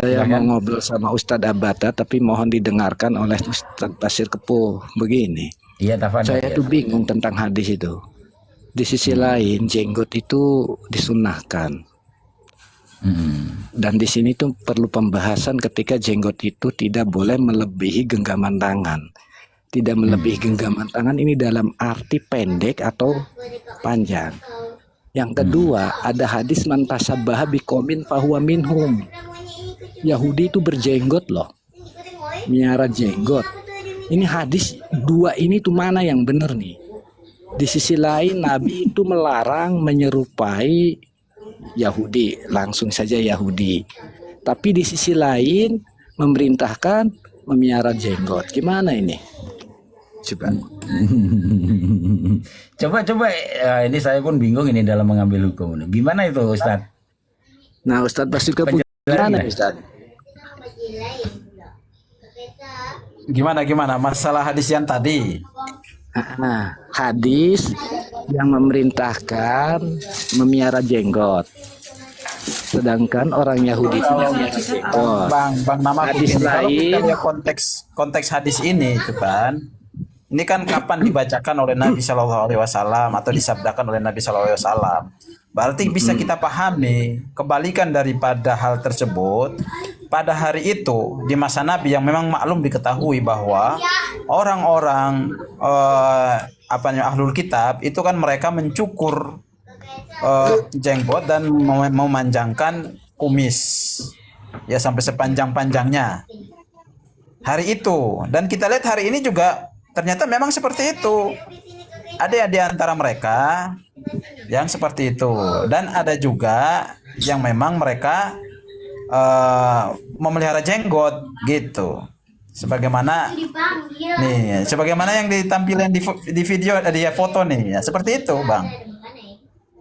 Saya mau Silakan. ngobrol sama Ustadz Abata, tapi mohon didengarkan oleh Ustadz Pasir Kepuh. Begini, Iya, tafadhol saya ya, tuh tafadhol. bingung tentang hadis itu. Di sisi Hmm. lain, jenggot itu disunahkan. Hmm. Dan di sini tuh perlu pembahasan ketika jenggot itu tidak boleh melebihi genggaman tangan. Tidak melebihi Hmm. genggaman tangan ini dalam arti pendek atau panjang. Yang Hmm. kedua, ada hadis man tasabbaha biqaumin fahuwa minhum. Yahudi itu berjenggot loh, miara jenggot. Ini hadis dua ini tuh mana yang benar nih? Di sisi lain Nabi itu melarang menyerupai Yahudi, langsung saja Yahudi. Tapi di sisi lain memerintahkan memiara jenggot. Gimana ini? Coba. Coba ini saya pun bingung ini dalam mengambil hukum. Gimana itu Ustadz? Nah, Ustadz pasti Lagi gimana lah. Ustadz? Gimana masalah hadis yang tadi? Nah, hadis yang memerintahkan memiara jenggot. Sedangkan orang Yahudi itu memiara jenggot. Bang Namaku Hadis gini, kalau kita lain, lihat konteks hadis ini itu kan, ini kan kapan dibacakan oleh Nabi Shallallahu Alaihi Wasallam atau disabdakan oleh Nabi Shallallahu Alaihi Wasallam. Berarti bisa kita pahami kebalikan daripada hal tersebut. Pada hari itu di masa Nabi yang memang maklum diketahui bahwa orang-orang ahlul kitab itu kan mereka mencukur jenggot dan memanjangkan kumis ya sampai sepanjang-panjangnya hari itu. Dan kita lihat hari ini juga ternyata memang seperti itu. Ada di antara mereka yang seperti itu dan ada juga yang memang mereka memelihara jenggot gitu. Sebagaimana yang ditampilkan di video di foto nih ya, seperti itu, Bang.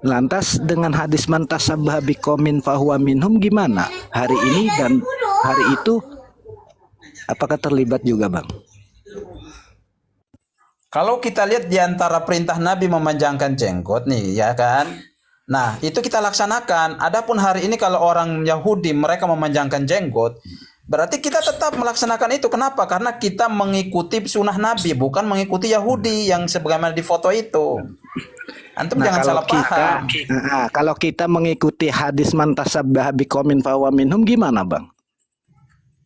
lantas dengan hadis man tasabbaha biqaumin fahuwa minhum gimana? Hari ini dan hari itu apakah terlibat juga, Bang? Kalau kita lihat di antara perintah Nabi memanjangkan jenggot nih, ya kan? Nah, itu kita laksanakan. Adapun hari ini kalau orang Yahudi mereka memanjangkan jenggot, berarti kita tetap melaksanakan itu. Kenapa? Karena kita mengikuti sunnah Nabi, bukan mengikuti Yahudi yang sebagaimana di foto itu. Antum Nah, jangan salah paham. kalau kita mengikuti hadis man tasabbaha biqaumin fahuwa minhum gimana, Bang?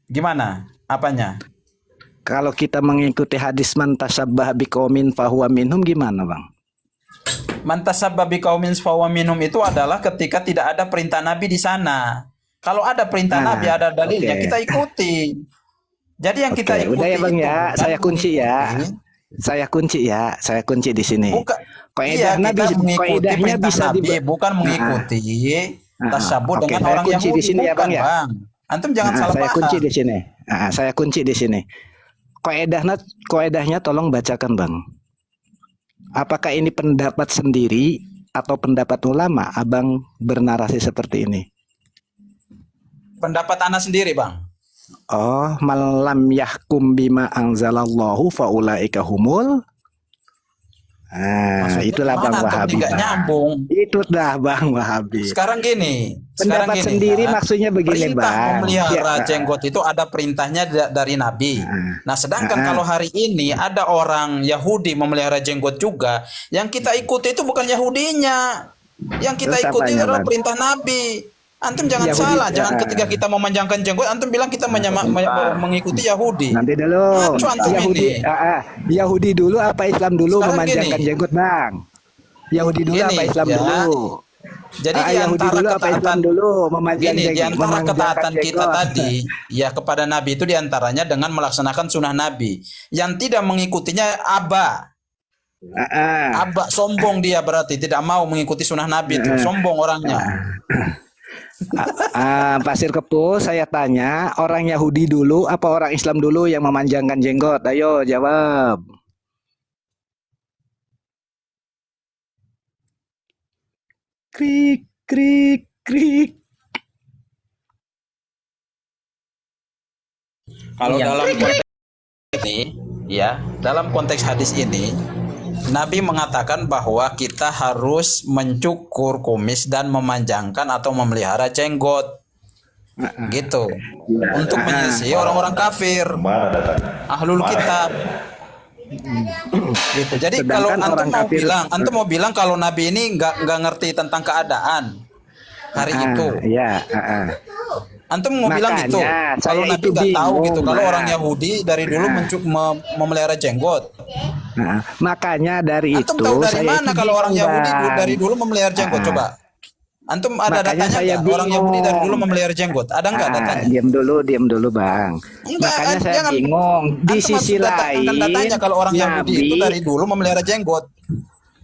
Gimana? Apanya? Kalau kita mengikuti hadis man tasabbaha biqaumin fahuwa minhum gimana, Bang? Mantasabba biqaumin fahuwa minhum itu adalah ketika tidak ada perintah Nabi di sana. Kalau ada perintah Nah, Nabi, ada dalilnya, oke. kita ikuti. Jadi yang kita Oke, ikuti udah ya Bang itu ya, bukan saya kunci ya. mengikuti, Saya kunci di sini. bukan iya Kaidahnya kita mengikuti kaidahnya perintah bisa Nabi, bukan mengikuti tasabuh oke, dengan saya orang kunci di Yahudi, sini ya bukan Bang ya. Bang. Antum jangan salah Saya kunci paham. di sini. Saya kunci di sini. Kaidahnya tolong bacakan, Bang. Apakah ini pendapat sendiri atau pendapat ulama? Abang bernarasi seperti ini. Pendapat Ana sendiri, Bang. Oh, malam yahkum bima anzalallahu faulaika humul. Maksudnya Itulah Bang gimana? Antum Wahabi. nggak Bang. nyambung. Itu dah Bang Wahabi. Sekarang Pendapat gini sendiri ya. maksudnya begini, Perintah Bang. memelihara Ya, jenggot itu ada perintahnya dari Nabi. Nah, sedangkan ah, kalau hari ini ada orang Yahudi memelihara jenggot juga, yang kita ikuti itu bukan Yahudinya. Yang kita terus ikuti apanya, adalah Bang? perintah Nabi. Antum jangan Yahudi. salah, jangan ketika kita memanjangkan jenggot, antum bilang kita mengikuti Yahudi. Nanti dulu. Ngaco antum Yahudi, ini. Yahudi dulu apa Islam dulu Sekarang memanjangkan gini. jenggot, Bang? Yahudi dulu Gini, apa Islam ya. dulu? Jadi di Yahudi antara dulu apa Islam ketaatan dulu memanjang Gini, di antara memanjangkan ketaatan kita jenggot? tadi ya kepada Nabi itu diantaranya dengan melaksanakan sunnah Nabi. Yang tidak mengikutinya aba. Aba sombong dia berarti tidak mau mengikuti sunnah Nabi itu. Sombong orangnya. Pasir Kepuh, saya tanya, orang Yahudi dulu apa orang Islam dulu yang memanjangkan jenggot? Ayo jawab. Krik, krik, krik. Kalau Yang dalam konteks ini ya, dalam konteks hadis ini Nabi mengatakan bahwa kita harus mencukur kumis dan memanjangkan atau memelihara jenggot. Gitu. Untuk menyelesaikan orang-orang kafir, ahlul kitab. Gitu. Jadi kalau Sedangkan antum orang mau kafir- bilang, antum mau bilang kalau Nabi ini nggak ngerti tentang keadaan hari itu. Ya, Antum mau bilang Makanya gitu. Kalau saya Nabi itu nggak tahu bingung, gitu. Kalau Bang. orang Yahudi dari dulu memelihara jenggot. Makanya dari Antum itu tahu dari saya mana itu kalau orang bingung, Yahudi Bang. dari dulu memelihara jenggot? Coba. Antum ada Makanya datanya saya nggak? Orang Yahudi dari dulu bingung. memelihara jenggot. Ada nggak datanya? Diam dulu, Bang. Enggak, Makanya saya jangan. bingung. Di Antum sisi harus datangkan lain, datanya kalau orang Yahudi itu dari dulu memelihara jenggot.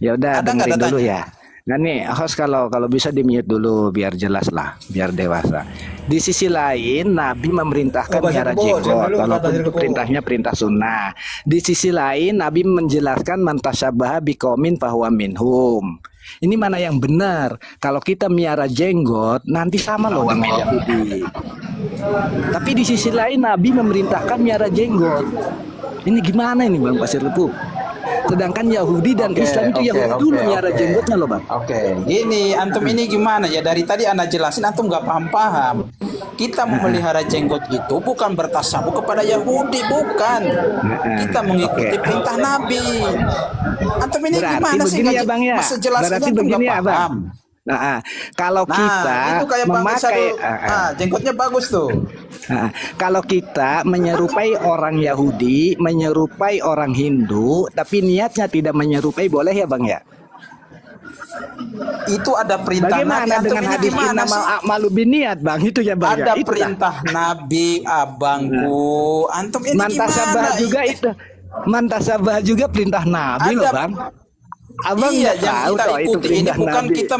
Ya udah, Ada nggak dengerin dulu datanya? ya. Nah nih, host kalau bisa di-mute dulu biar jelas lah, biar dewasa. Di sisi lain, Nabi memerintahkan miara jenggot, walaupun itu perintahnya perintah sunnah. Di sisi lain, Nabi menjelaskan man tasyabaha biqaumin fahuwa minhum. Ini mana yang benar? Kalau kita miara jenggot, nanti sama loh sama Yahudi. Tapi di sisi lain, Nabi memerintahkan miara jenggot. Ini gimana ini Bang Pasir Lepu? Sedangkan Yahudi dan Islam itu Yahudi dulu miara jenggotnya loh Bang. Oke, gini antum ini gimana ya? Dari tadi anda jelasin antum nggak paham. Kita memelihara jenggot itu bukan bertasabuk kepada Yahudi, bukan. Kita mengikuti perintah Nabi. Antum ini Berarti gimana sih? begini ya Bang ya. Masa jelasnya Berarti antum begini nggak ya Bang. paham. Kalau kita itu kayak Bang memakai Isadul. Jenggotnya bagus tuh. kalau kita menyerupai orang Yahudi, menyerupai orang Hindu, tapi niatnya tidak menyerupai, boleh ya Bang ya? Itu ada perintah Nabi. Bagaimana Antum dengan ini hadis gimana innamal sih? a'malu binniyat Bang? Itu ya Bang ya? Ada Itulah. perintah Nabi, abangku. Antum ini Mantasabah gimana? juga itu. Mantasabah juga perintah Nabi loh Ada- Bang. Abang Iya, nggak yang tahu kita toh itu ikuti ini perintah bukan Nabi. kita.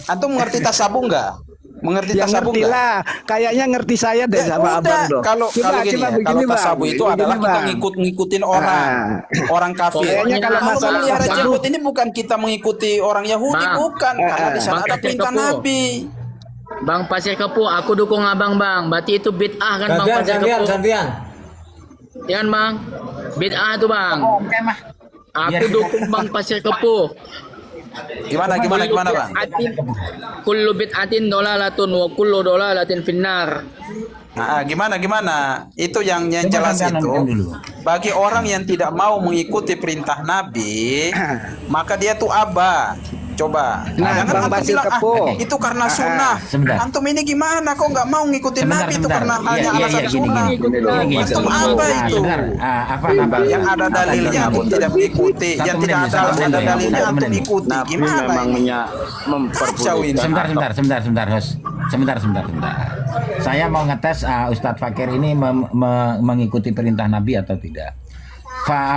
Antum mengerti tasabuh nggak? Mengerti Ya tasabuh ngerti nggak? lah, kayaknya ngerti saya deh Ya sama udah, abang dong. kalau Coba, gini coba ya, begini, kalau Bang. tasabuh itu Begini, adalah kita Bang. ngikutin orang kafir. Kayaknya kalau masalah memelihara tasabuh- jenggot ini bukan kita mengikuti orang Yahudi, Bang. bukan, karena di sana Bang, ada perintah Kepo. Nabi. Bang Pasir Kepu, aku dukung abang bang. Berarti itu bid'ah kan Bang Pasir Kepu? gantian. Ya kan Bang? Bid'ah itu Bang. Aku dukung Bang Pasir Kepu. Gimana Bang? Kullu bid'atin dolalatun wa kullu dolalatin finnar. Gimana? Itu yang jelas gantian itu. dulu. Bagi orang yang tidak mau mengikuti perintah Nabi, maka dia tuh aba. Coba. Nah, Jangan Bang antum Basil bilang, Kepo. itu karena sunnah. sebentar. Antum ini gimana? Kok nggak mau ngikutin Sebentar, Nabi itu sebentar. karena Iya, hanya iya, alasan iya, sunnah. gini. Antum apa itu? Sebentar. Apa? Yang ada dalilnya antum tidak mengikuti, Satu yang menit, tidak satu ada menit, ya. dalilnya Satu antum menit. ikuti. Gimana ini? Kacau ini. Sebentar, host. Sebentar. Saya mau ngetes Ustadz Fakir ini mengikuti perintah Nabi atau tidak.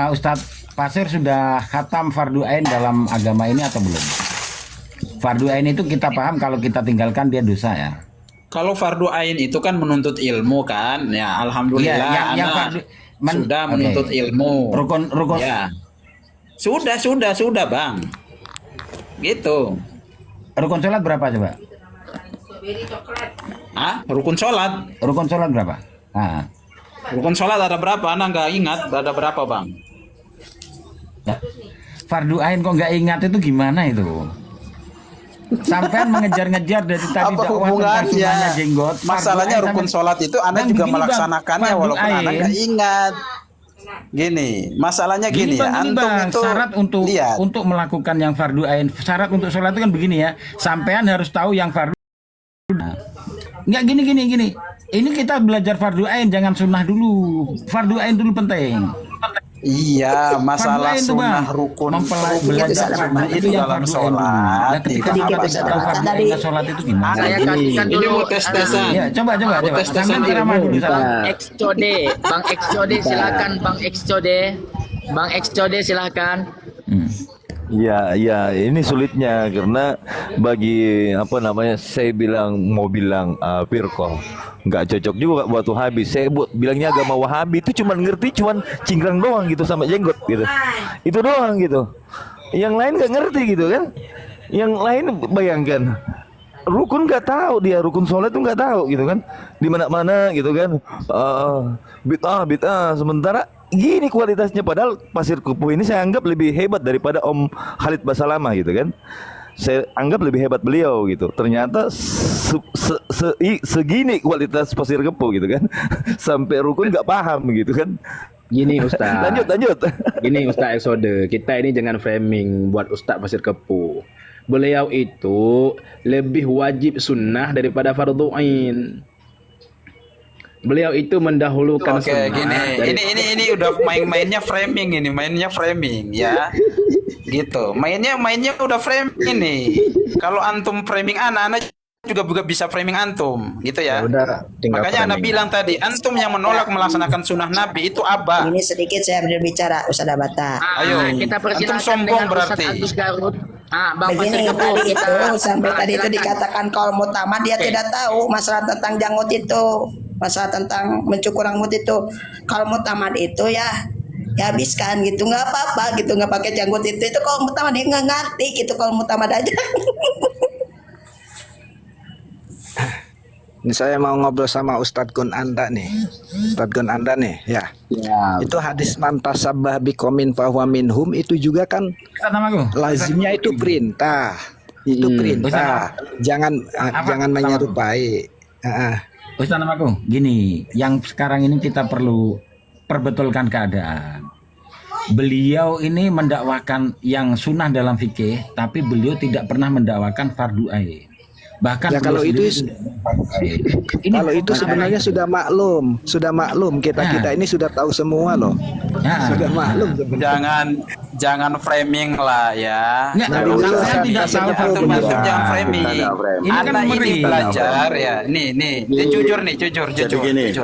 Ustadz Pasir sudah khatam fardu ain dalam agama ini atau belum? Fardu ain itu kita paham kalau kita tinggalkan dia dosa ya. Kalau fardu ain itu kan menuntut ilmu kan, ya alhamdulillah Iya, yang anak fardu- sudah oke. menuntut ilmu. Rukun. Ya, sudah bang, gitu. Rukun sholat berapa coba? Rukun sholat, Rukun sholat berapa? rukun sholat ada berapa? Anak nggak ingat ada berapa bang? Ya. Fardu ain kok nggak ingat itu gimana itu? Sampai mengejar-ngejar dari tadi Apa dakwah tentang hubungannya? sunnahnya jenggot. Fardu Masalahnya ain rukun sampai- sholat itu anak Bang, juga begini, Bang. melaksanakannya Fardu walaupun anak ain. nggak ingat. Gini, masalahnya gini, ya, Bang, ini, antum Bang, itu syarat untuk lihat. melakukan yang fardu ain, syarat untuk sholat itu kan begini ya. Sampean harus tahu yang fardu. Nggak gini. Ini kita belajar fardu ain, jangan sunnah dulu. Fardu ain dulu penting. Iya, masalah Fardu ain tuh, sunnah Bang. rukun belajar sunnah itu yang dalam fardu ain dulu. sholat. Nah, ketika Tidak kita apa tidak tahu fardu ain dan sholat itu gimana? Saya Ini- kasihkan ini dulu. mau tes-tesan. Ya, coba. tes-tesan Sampean ceramah ilmu. dulu sana. Bang Xcode, Bang Xcode silakan Bang Xcode silakan. Ya, ini sulitnya karena bagi saya mau bilang firqah nggak cocok juga buat Wahabi. Saya bilangnya agama Wahabi itu cuman cingkrang doang gitu sama jenggot gitu. Itu doang gitu. Yang lain nggak ngerti gitu kan. Yang lain bayangkan rukun nggak tahu dia, rukun sholat tuh nggak tahu gitu kan, di mana gitu kan. Bid'ah sementara gini kualitasnya, padahal Pasir Kepu ini saya anggap lebih hebat daripada Om Khalid Basalamah gitu kan. saya anggap lebih hebat beliau gitu. Ternyata segini kualitas pasir kepo gitu kan. Sampai rukun nggak paham gitu kan. Gini Ustaz. Lanjut. Gini Ustaz Exode, kita ini jangan framing buat Ustaz Pasir Kepo. Beliau itu lebih wajib sunnah daripada fardhu ain. Beliau itu mendahulukan Oke, sunnah. gini. Ini udah mainnya framing ini, mainnya framing ya. Gitu. Mainnya udah framing ini. Kalau antum framing anak juga bisa framing antum, gitu ya. Udah, tinggal Makanya Anda framing. bilang tadi, antum yang menolak melaksanakan sunnah Nabi itu abah. Ini sedikit saya berbicara, Ustaz Abata. Ayo, Kita persilakan antum sombong dengan berarti. Ustaz Agus Garut. Bang Begini Pasir Kepo, tadi kita itu sampai tadi itu silakan. dikatakan kalau mutama dia tidak tahu masalah tentang janggut itu, masalah tentang mencukur rambut itu. Kalau mutamad itu ya habiskan gitu, nggak apa-apa gitu, nggak pakai janggut itu kalau mutamad dia nggak ngerti gitu, kalau mutamad aja. Ini saya mau ngobrol sama Ustadz Gun Anda nih. Ustadz Gun Anda nih, ya. Ya, Itu hadis man tasabbah biqaumin fahuwa minhum itu juga kan Ustaz namaku. lazimnya itu perintah. Itu perintah. Jangan jangan menyerupai. Ustaz namaku. Gini, yang sekarang ini kita perlu perbetulkan keadaan. Beliau ini mendakwakan yang sunnah dalam fikih, tapi beliau tidak pernah mendakwakan fardu ain. Bahkan Ya, kalau beliau itu sendiri- Kalau itu sebenarnya sudah maklum kita ini sudah tahu semua loh. Ya. Sudah maklum sebenarnya. Jangan framing lah ya. Nggak, Nabi kalau Musa saya tidak kasih tahu tahu Antum beneran. jangan framing. Ini kan Anak ini meri. belajar ya. Nih, dia jujur nih, jujur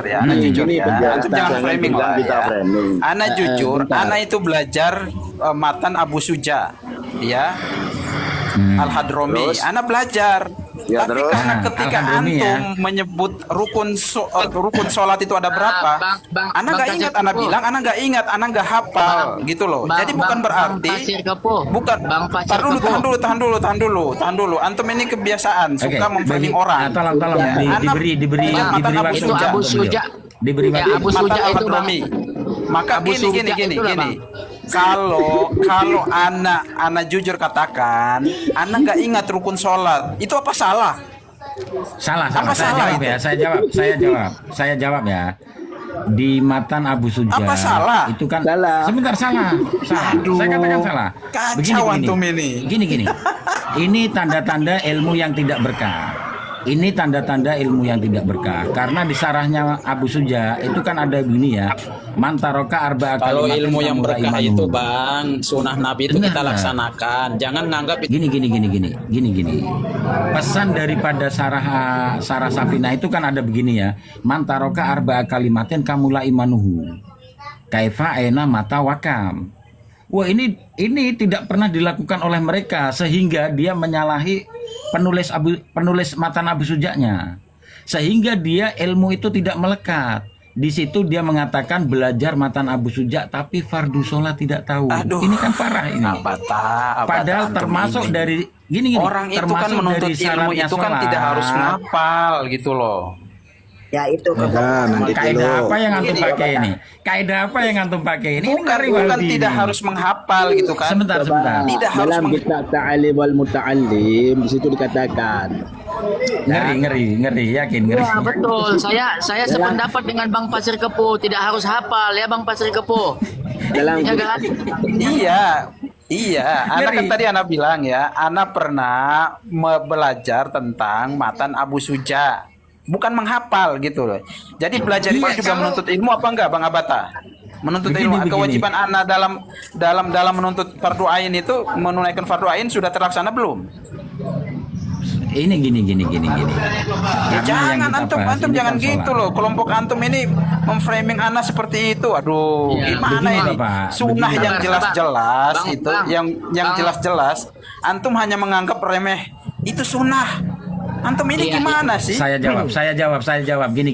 ya. Anak jujur ya. Antum jangan framing lah ya. Anak jujur, anak itu belajar matan Abu Suja, ya. Al-Hadrami. Anak belajar. Ya, Tapi terus? karena ketika Al-Hadrami, antum ya. menyebut rukun sholat itu ada berapa, anak nggak ingat, anak bilang anak nggak ingat, anak nggak hafal, gitu loh. Jadi bukan berarti Bang Pasir Kepo. bukan. Bang Pasir Tahan dulu. Antum ini kebiasaan suka memframing orang. Tolong Ya, anak diberi matan Abu waktu. Itu Abu Suja. Diberi Ya, waktu. Abu matan Suja itu, Bang. Al-Hadrami. Maka Abu Suja itulah, Bang. Kalau anak jujur katakan, anak nggak ingat rukun sholat, itu apa salah? Salah. Apa Saya salah jawab itu? ya. Saya jawab ya. Di matan Abu Suja. Apa salah? Itu kan Salah. Sebentar, salah. Aduh, Saya katakan salah. kacau antum ini. Gini. Ini tanda-tanda ilmu yang tidak berkah. Ini tanda-tanda ilmu yang tidak berkah. Karena di sarahnya Abu Suja itu kan ada begini ya. Mantaroka arba'a Kalau kalimatin ilmu yang famula berkah imanu. itu Bang, sunnah Nabi itu kita Enggak. laksanakan. Jangan nganggap itu Gini. Pesan daripada Sarah Safinah itu kan ada begini ya. Mantaroka arba'a kalimatin kamula imanuhu. Kaifa aina mata wakam. Wah, ini tidak pernah dilakukan oleh mereka sehingga dia menyalahi penulis matan Abu Sujanya. Sehingga dia ilmu itu tidak melekat. Di situ dia mengatakan belajar matan Abu Suja tapi fardu sholat tidak tahu. Aduh. Ini kan parah ini. Abata, Padahal antum termasuk ini. dari gini. Orang itu kan termasuk menuntut dari ilmu syaratnya itu kan sholat. tidak harus ngapal gitu loh. Ya itu Ya, nanti Kaidah dulu. apa yang antum Gini, pakai ini? Kaidah apa yang antum pakai ini? Ini Bukan Wahabi tidak ini. harus menghafal gitu kan. Sebentar. Tidak harus dalam kitab Ta'alim wal Muta'allim di situ dikatakan Ngeri, yakin ngeri. Wah, betul. Saya sependapat dengan Bang Pasir Kepo. Tidak harus hafal ya Bang Pasir Kepo. dalam Ya kan? Iya, anak kan Ngeri. tadi anak bilang ya, anak pernah belajar tentang matan Abu Suja, bukan menghafal gitu loh. Jadi belajar itu juga menuntut ilmu apa enggak, Bang Abata? Menuntut ilmu. Begini. Kewajiban anak dalam menuntut fardu ain itu, menunaikan fardu ain sudah terlaksana belum? Ini gini. Ya Karena jangan yang kita antum bahas ini jangan kan gitu sholat. loh. Kelompok antum ini memframing anak seperti itu. Aduh, Ya, gimana begini, ini? Bapak. Sunnah Begini. yang jelas-jelas Bang, itu, Bang. yang Bang. jelas-jelas antum hanya menganggap remeh. Itu sunnah. Antum ini Iya, gimana sih? Saya jawab. Gini.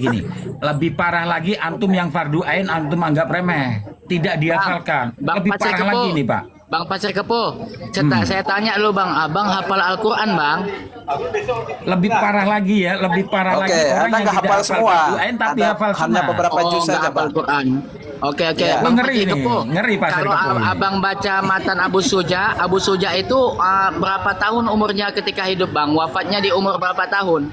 Lebih parah lagi antum yang fardu ain antum anggap remeh, tidak dihafalkan. Bang Lebih Pasir parah Kepo. lagi nih, Pak. Bang Pasir Kepo. Saya tanya lu Bang, Abang hafal Al-Qur'an, Bang? Lebih parah lagi ya, lebih parah Oke, lagi orang Anda yang nggak tidak hafal semua. fardu ain tapi Ada hafal hanya sunnah. beberapa juz nggak saja, hafal Bang. Al-Qur'an. Oke, Ya. Bang Ngeri Pasir nih, Kepuh. ngeri Pasir Kalau Kepuh ini. abang baca matan Abu Suja itu berapa tahun umurnya ketika hidup bang? Wafatnya di umur berapa tahun?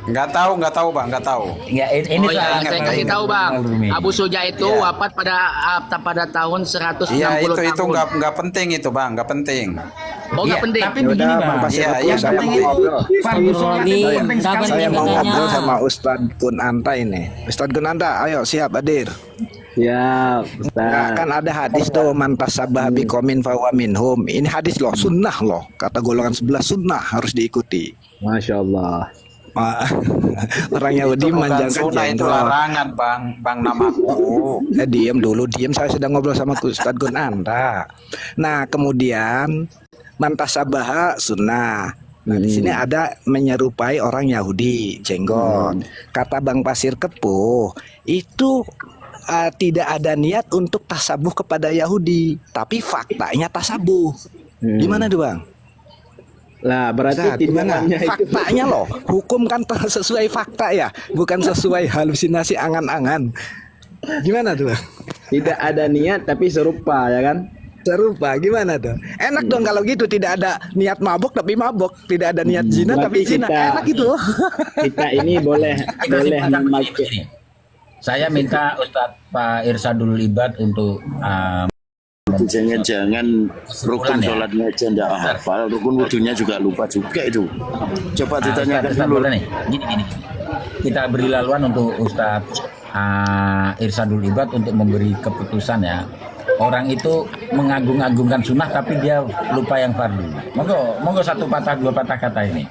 Nggak tahu bang, nggak tahu. Ya, ini Oh ya, saya kasih tahu bang. Abu Suja itu Iya. wafat pada tahun 160 Iya itu tahun. nggak penting itu bang, nggak penting. Oh nggak penting. Tapi begini Yaudah, bang, Bang Pasir Iya, Kepuh, iya, saya penting mau itu. ngobrol. fardu sholat itu penting sekali. Saya mau Katanya. ngobrol sama Ustadz Kunanta ini. Ustadz Kunanta, ayo siap hadir. Siap, Nah, Ustaz. kan ada hadis tuh mantas sabah bikomin fahuwa minhum. Ini hadis loh, sunnah loh. Kata golongan sebelah sunnah harus diikuti. Masya Allah. Orang Yahudi Bukan manjangkan sunnah, itu jenggot. larangan bang namaku. Diam dulu, diam. Saya sedang ngobrol sama Ustadz Kunanta. Nah, kemudian mantas sabah sunnah. Nah, di sini ada menyerupai orang Yahudi jenggot. Kata Bang Pasir Kepuh, itu tidak ada niat untuk tasabuh kepada Yahudi, tapi faktanya tasabuh. Gimana tuh Bang? Lah, berarti Ustadz, gimana? tindakannya itu Faktanya loh, hukum kan sesuai fakta ya, bukan sesuai halusinasi angan-angan. Gimana tuh Bang? tidak ada niat tapi serupa, ya kan? Serupa, gimana tuh? Enak dong kalau gitu, tidak ada niat mabok tapi mabok, tidak ada niat zina tapi berarti zina, kita- enak gitu. Kita ini boleh memakai. Begini. Saya minta Ustadz Pak Irsadul Ibad untuk Jangan-jangan rukun Kesimpulan ya. sholatnya aja nggak hafal, rukun wudunya juga lupa juga itu. Coba ditanyakan Ustadz dulu. boleh nih. Gini. Kita beri laluan untuk Ustadz Irsadul Ibad untuk memberi keputusan ya. Orang itu mengagung-agungkan sunnah tapi dia lupa yang fardu. Monggo satu patah dua patah kata ini.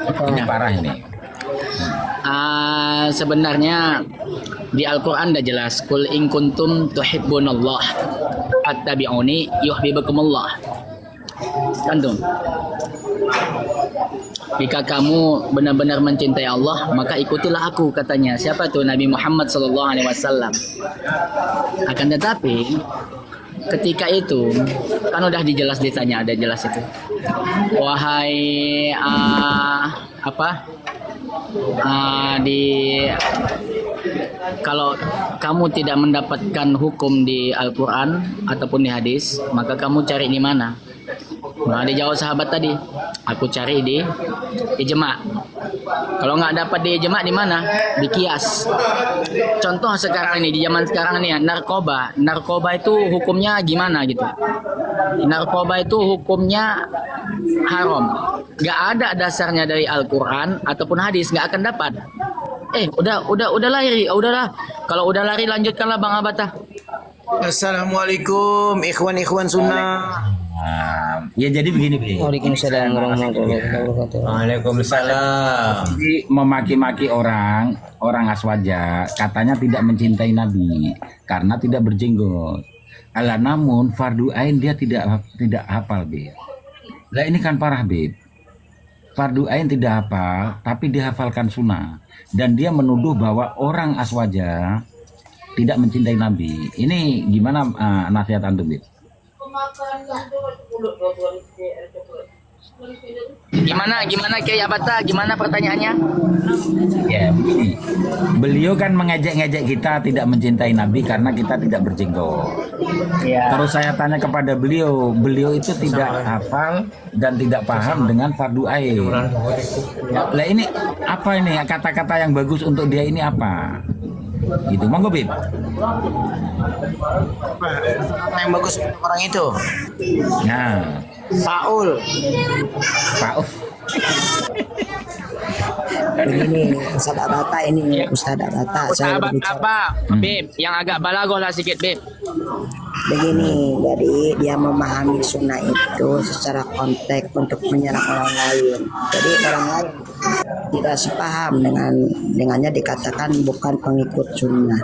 Ini parah ini. Sebenarnya di Al-Quran udah jelas, Kul in kuntum tuhibbunallah fattabi'uni yuhibbukumullah. Kan tuh. Jika kamu benar-benar mencintai Allah, maka ikutilah aku, katanya. Siapa tuh? Nabi Muhammad SAW. Akan tetapi ketika itu kan udah dijelas, ditanya ada jelas itu. Wahai kalau kamu tidak mendapatkan hukum di Al-Quran ataupun di hadis, maka kamu cari di mana? Nah, dijawab sahabat tadi, aku cari di ijma. Kalau nggak dapat di ijma, di mana? Di kias. Contoh sekarang ini, di zaman sekarang nih, narkoba itu hukumnya gimana gitu? Narkoba itu hukumnya haram. Nggak ada dasarnya dari Al-Quran ataupun hadis, nggak akan dapat. Udah lari, udahlah. Kalau udah lari, lanjutkanlah Bang Abata. Assalamualaikum ikhwan sunnah. Ya jadi begini. Waalaikumsalam warahmatullahi wabarakatuh. Waalaikumsalam. Jadi memaki-maki orang aswaja katanya tidak mencintai Nabi karena tidak berjenggot. Alah, namun fardu ain dia tidak hafal, Beb. Lah ini kan parah, Beb. Fardu ain tidak hafal tapi dihafalkan sunnah, dan dia menuduh bahwa orang aswaja tidak mencintai Nabi. Ini gimana nasihat antum, Beb? Gimana Kiai Abata? Gimana pertanyaannya? Ya, begini. Beliau kan mengejek-ngejek kita tidak mencintai Nabi karena kita tidak berjenggot. Ya. Terus saya tanya kepada beliau itu tidak hafal dan tidak paham dengan fardu ain. Lah ini apa ini kata-kata yang bagus untuk dia ini apa? Gitu, monggo Bib. Yang bagus orang itu. Nah, Paul. Pak Ini Ustaz Abata ini, Ustaz Abata. Saya Sahabat berbicara apa? Beb, yang agak balago lah sedikit, Beb. begini. Jadi dia memahami sunnah itu secara konteks untuk menyerang orang lain. Jadi orang lain tidak sepaham dengannya, dikatakan bukan pengikut sunnah.